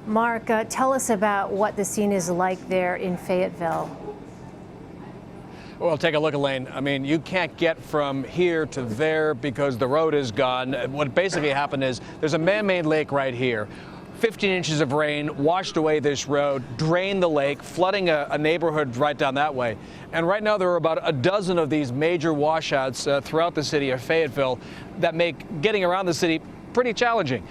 Mark, tell us about what the scene is like there in Fayetteville. Well, take a look, Elaine. I mean, you can't get from here to there because the road is gone. What basically happened is there's a man-made lake right here. 15 inches of rain washed away this road, drained the lake, flooding a neighborhood right down that way. And right now there are about a dozen of these major washouts throughout the city of Fayetteville that make getting around the city pretty challenging.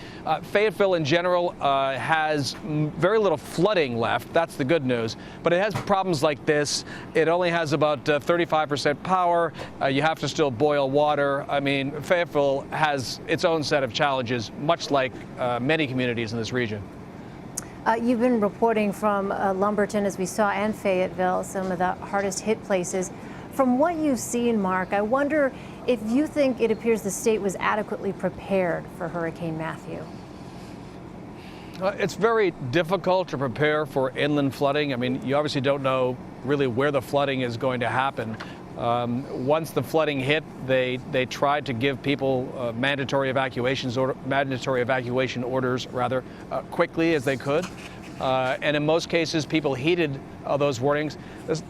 Fayetteville in general has very little flooding left. That's the good news. But it has problems like this. It only has about 35% power. You have to still boil water. I mean, Fayetteville has its own set of challenges, much like many communities in this region. You've been reporting from Lumberton, as we saw, and Fayetteville, some of the hardest hit places. From what you've seen, Mark, I wonder if you think it appears the state was adequately prepared for Hurricane Matthew. It's very difficult to prepare for inland flooding. I mean, you obviously don't know really where the flooding is going to happen. Once the flooding hit, they tried to give people mandatory evacuation orders quickly as they could. And in most cases, people heeded those warnings.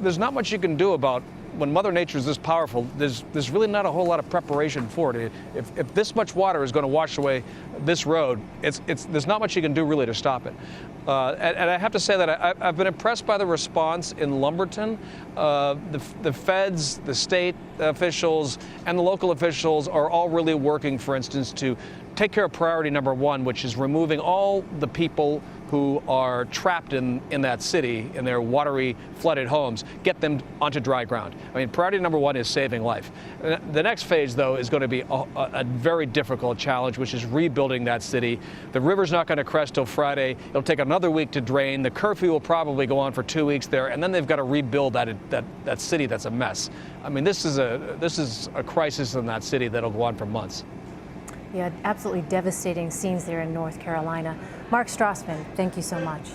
There's not much you can do about when Mother Nature is this powerful. There's really not a whole lot of preparation for it. If this much water is going to wash away this road, there's not much you can do really to stop it. And I have to say that I've been impressed by the response in Lumberton. The feds, the state officials, and the local officials are all really working, for instance, to take care of priority number one, which is removing all the people who are trapped in that city, in their watery, flooded homes, get them onto dry ground. I mean, priority number one is saving life. The next phase, though, is going to be a very difficult challenge, which is rebuilding that city. The river's not going to crest till Friday. It'll take another week to drain. The curfew will probably go on for 2 weeks there, and then they've got to rebuild that city that's a mess. I mean, this is a crisis in that city that'll go on for months. Yeah, absolutely devastating scenes there in North Carolina. Mark Strassman, thank you so much.